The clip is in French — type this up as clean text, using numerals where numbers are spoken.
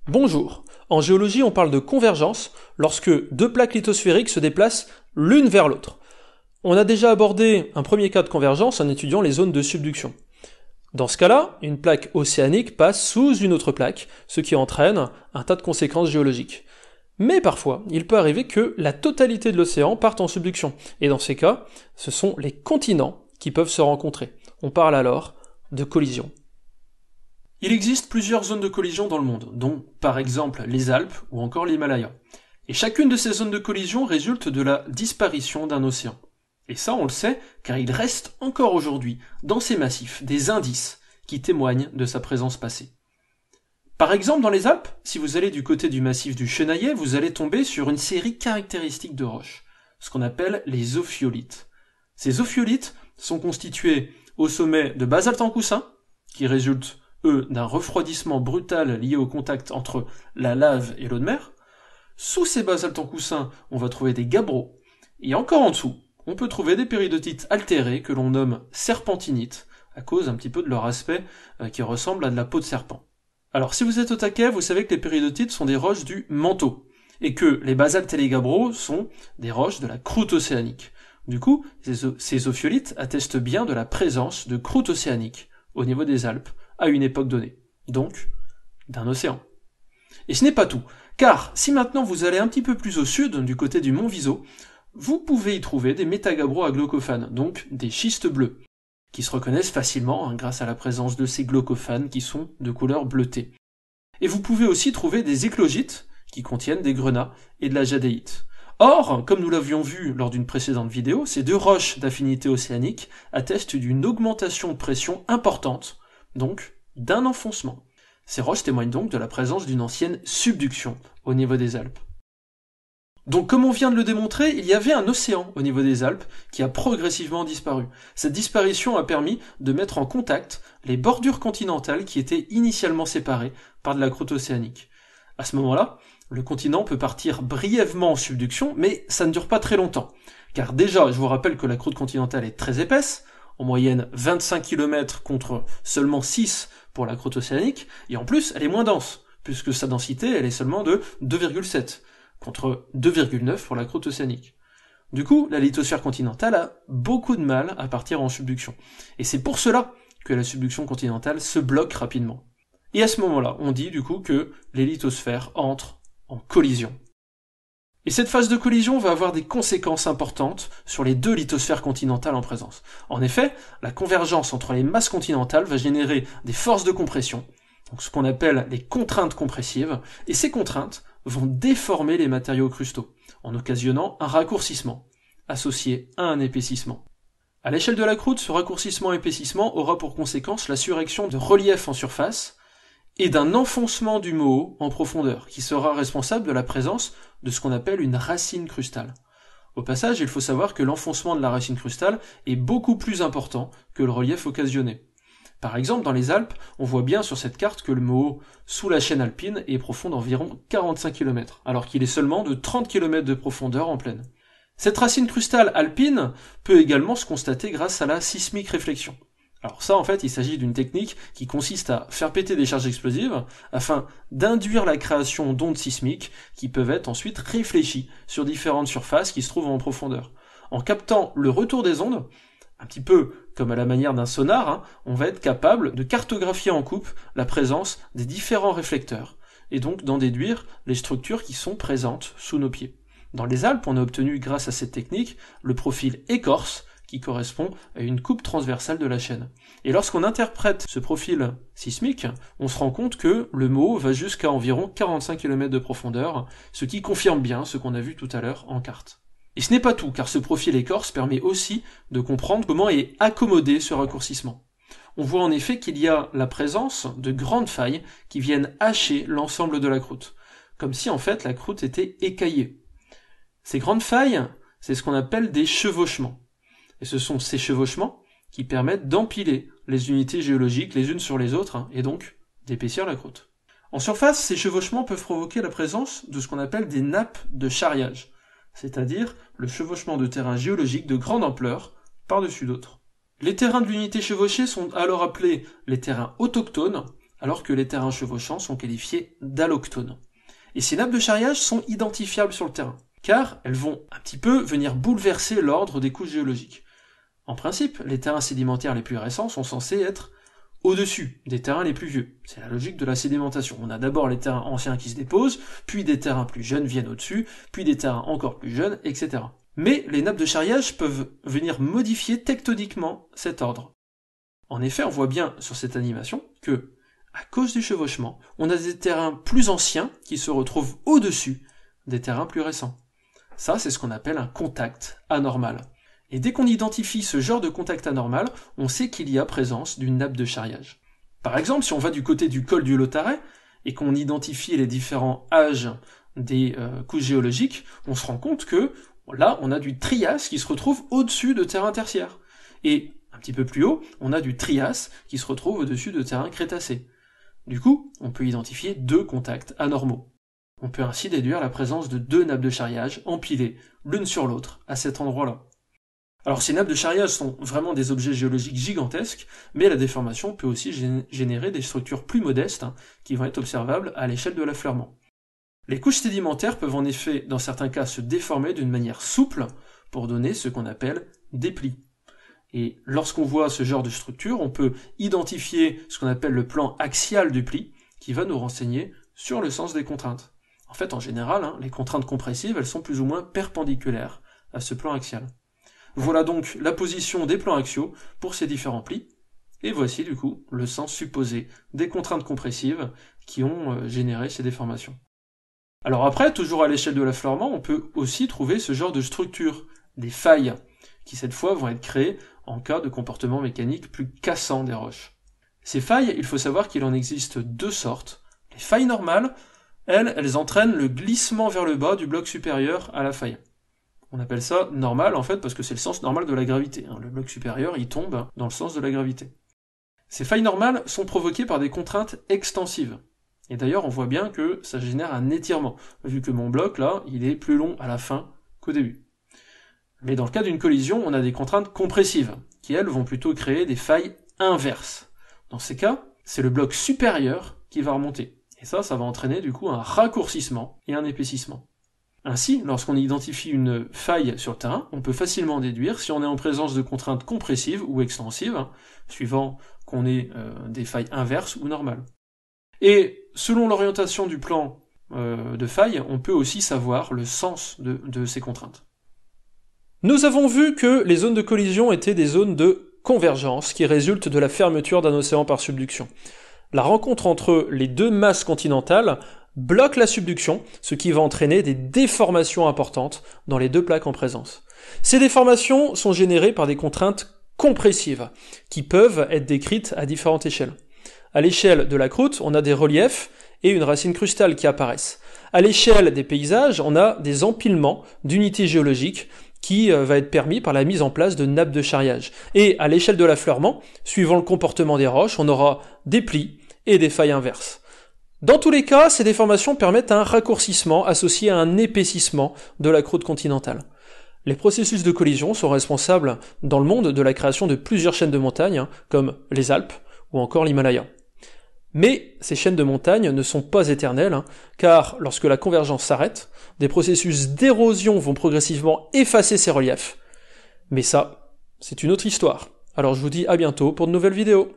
Bonjour. En géologie, on parle de convergence lorsque deux plaques lithosphériques se déplacent l'une vers l'autre. On a déjà abordé un premier cas de convergence en étudiant les zones de subduction. Dans ce cas-là, une plaque océanique passe sous une autre plaque, ce qui entraîne un tas de conséquences géologiques. Mais parfois, il peut arriver que la totalité de l'océan parte en subduction, et dans ces cas, ce sont les continents qui peuvent se rencontrer. On parle alors de collision. Il existe plusieurs zones de collision dans le monde, dont par exemple les Alpes ou encore l'Himalaya. Et chacune de ces zones de collision résulte de la disparition d'un océan. Et ça on le sait car il reste encore aujourd'hui dans ces massifs des indices qui témoignent de sa présence passée. Par exemple dans les Alpes, si vous allez du côté du massif du Chenaillet, vous allez tomber sur une série caractéristique de roches, ce qu'on appelle les ophiolites. Ces ophiolites sont constitués au sommet de basalte en coussin, qui résultent d'un refroidissement brutal lié au contact entre la lave et l'eau de mer. Sous ces basaltes en coussin, on va trouver des gabbros, et encore en dessous, on peut trouver des péridotites altérées que l'on nomme serpentinites, à cause un petit peu de leur aspect qui ressemble à de la peau de serpent. Alors si vous êtes au taquet, vous savez que les péridotites sont des roches du manteau, et que les basaltes et les gabbros sont des roches de la croûte océanique. Du coup, ces ophiolites attestent bien de la présence de croûte océanique au niveau des Alpes, à une époque donnée, donc d'un océan. Et ce n'est pas tout, car si maintenant vous allez un petit peu plus au sud, du côté du mont Viso, vous pouvez y trouver des métagabbros à glaucophanes, donc des schistes bleus, qui se reconnaissent facilement grâce à la présence de ces glaucophanes qui sont de couleur bleutée. Et vous pouvez aussi trouver des éclogites, qui contiennent des grenats et de la jadéite. Or, comme nous l'avions vu lors d'une précédente vidéo, ces deux roches d'affinité océanique attestent d'une augmentation de pression importante, donc d'un enfoncement. Ces roches témoignent donc de la présence d'une ancienne subduction au niveau des Alpes. Donc comme on vient de le démontrer, il y avait un océan au niveau des Alpes qui a progressivement disparu. Cette disparition a permis de mettre en contact les bordures continentales qui étaient initialement séparées par de la croûte océanique. À ce moment-là, le continent peut partir brièvement en subduction, mais ça ne dure pas très longtemps. Car déjà, je vous rappelle que la croûte continentale est très épaisse, en moyenne 25 km contre seulement 6 pour la croûte océanique, et en plus, elle est moins dense, puisque sa densité, elle est seulement de 2,7, contre 2,9 pour la croûte océanique. Du coup, la lithosphère continentale a beaucoup de mal à partir en subduction. Et c'est pour cela que la subduction continentale se bloque rapidement. Et à ce moment-là, on dit du coup que les lithosphères entrent en collision. Et cette phase de collision va avoir des conséquences importantes sur les deux lithosphères continentales en présence. En effet, la convergence entre les masses continentales va générer des forces de compression, donc ce qu'on appelle les contraintes compressives, et ces contraintes vont déformer les matériaux crustaux, en occasionnant un raccourcissement, associé à un épaississement. À l'échelle de la croûte, ce raccourcissement-épaississement aura pour conséquence la surréaction de relief en surface, et d'un enfoncement du moho en profondeur, qui sera responsable de la présence de ce qu'on appelle une racine crustale. Au passage, il faut savoir que l'enfoncement de la racine crustale est beaucoup plus important que le relief occasionné. Par exemple, dans les Alpes, on voit bien sur cette carte que le moho sous la chaîne alpine est profond d'environ 45 km, alors qu'il est seulement de 30 km de profondeur en plaine. Cette racine crustale alpine peut également se constater grâce à la sismique réflexion. Alors ça, en fait, il s'agit d'une technique qui consiste à faire péter des charges explosives afin d'induire la création d'ondes sismiques qui peuvent être ensuite réfléchies sur différentes surfaces qui se trouvent en profondeur. En captant le retour des ondes, un petit peu comme à la manière d'un sonar, on va être capable de cartographier en coupe la présence des différents réflecteurs et donc d'en déduire les structures qui sont présentes sous nos pieds. Dans les Alpes, on a obtenu grâce à cette technique le profil écorce qui correspond à une coupe transversale de la chaîne. Et lorsqu'on interprète ce profil sismique, on se rend compte que le moho va jusqu'à environ 45 km de profondeur, ce qui confirme bien ce qu'on a vu tout à l'heure en carte. Et ce n'est pas tout, car ce profil écorce permet aussi de comprendre comment est accommodé ce raccourcissement. On voit en effet qu'il y a la présence de grandes failles qui viennent hacher l'ensemble de la croûte, comme si en fait la croûte était écaillée. Ces grandes failles, c'est ce qu'on appelle des chevauchements. Et ce sont ces chevauchements qui permettent d'empiler les unités géologiques les unes sur les autres, et donc d'épaissir la croûte. En surface, ces chevauchements peuvent provoquer la présence de ce qu'on appelle des nappes de charriage, c'est-à-dire le chevauchement de terrains géologiques de grande ampleur par-dessus d'autres. Les terrains de l'unité chevauchée sont alors appelés les terrains autochtones, alors que les terrains chevauchants sont qualifiés d'allochtones. Et ces nappes de charriage sont identifiables sur le terrain, car elles vont un petit peu venir bouleverser l'ordre des couches géologiques. En principe, les terrains sédimentaires les plus récents sont censés être au-dessus des terrains les plus vieux. C'est la logique de la sédimentation. On a d'abord les terrains anciens qui se déposent, puis des terrains plus jeunes viennent au-dessus, puis des terrains encore plus jeunes, etc. Mais les nappes de charriage peuvent venir modifier tectoniquement cet ordre. En effet, on voit bien sur cette animation que, à cause du chevauchement, on a des terrains plus anciens qui se retrouvent au-dessus des terrains plus récents. Ça, c'est ce qu'on appelle un contact anormal. Et dès qu'on identifie ce genre de contact anormal, on sait qu'il y a présence d'une nappe de charriage. Par exemple, si on va du côté du col du Lautaret, et qu'on identifie les différents âges des couches géologiques, on se rend compte que là, on a du Trias qui se retrouve au-dessus de terrains tertiaires. Et un petit peu plus haut, on a du Trias qui se retrouve au-dessus de terrains crétacés. Du coup, on peut identifier deux contacts anormaux. On peut ainsi déduire la présence de deux nappes de charriage empilées l'une sur l'autre à cet endroit-là. Alors ces nappes de charriage sont vraiment des objets géologiques gigantesques, mais la déformation peut aussi générer des structures plus modestes qui vont être observables à l'échelle de l'affleurement. Les couches sédimentaires peuvent en effet, dans certains cas, se déformer d'une manière souple pour donner ce qu'on appelle des plis. Et lorsqu'on voit ce genre de structure, on peut identifier ce qu'on appelle le plan axial du pli, qui va nous renseigner sur le sens des contraintes. En fait, en général, les contraintes compressives, elles sont plus ou moins perpendiculaires à ce plan axial. Voilà donc la position des plans axiaux pour ces différents plis, et voici du coup le sens supposé des contraintes compressives qui ont généré ces déformations. Alors après, toujours à l'échelle de l'affleurement, on peut aussi trouver ce genre de structures, des failles, qui cette fois vont être créées en cas de comportement mécanique plus cassant des roches. Ces failles, il faut savoir qu'il en existe deux sortes. Les failles normales, elles entraînent le glissement vers le bas du bloc supérieur à la faille. On appelle ça normal en fait parce que c'est le sens normal de la gravité. Le bloc supérieur, il tombe dans le sens de la gravité. Ces failles normales sont provoquées par des contraintes extensives. Et d'ailleurs, on voit bien que ça génère un étirement, vu que mon bloc, là, il est plus long à la fin qu'au début. Mais dans le cas d'une collision, on a des contraintes compressives, qui elles vont plutôt créer des failles inverses. Dans ces cas, c'est le bloc supérieur qui va remonter. Et ça va entraîner du coup un raccourcissement et un épaississement. Ainsi, lorsqu'on identifie une faille sur le terrain, on peut facilement déduire si on est en présence de contraintes compressives ou extensives, suivant qu'on ait des failles inverses ou normales. Et selon l'orientation du plan de faille, on peut aussi savoir le sens de ces contraintes. Nous avons vu que les zones de collision étaient des zones de convergence qui résultent de la fermeture d'un océan par subduction. La rencontre entre les deux masses continentales bloque la subduction, ce qui va entraîner des déformations importantes dans les deux plaques en présence. Ces déformations sont générées par des contraintes compressives, qui peuvent être décrites à différentes échelles. À l'échelle de la croûte, on a des reliefs et une racine crustale qui apparaissent. À l'échelle des paysages, on a des empilements d'unités géologiques qui va être permis par la mise en place de nappes de charriage. Et à l'échelle de l'affleurement, suivant le comportement des roches, on aura des plis et des failles inverses. Dans tous les cas, ces déformations permettent un raccourcissement associé à un épaississement de la croûte continentale. Les processus de collision sont responsables dans le monde de la création de plusieurs chaînes de montagnes, comme les Alpes ou encore l'Himalaya. Mais ces chaînes de montagnes ne sont pas éternelles, car lorsque la convergence s'arrête, des processus d'érosion vont progressivement effacer ces reliefs. Mais ça, c'est une autre histoire. Alors je vous dis à bientôt pour de nouvelles vidéos.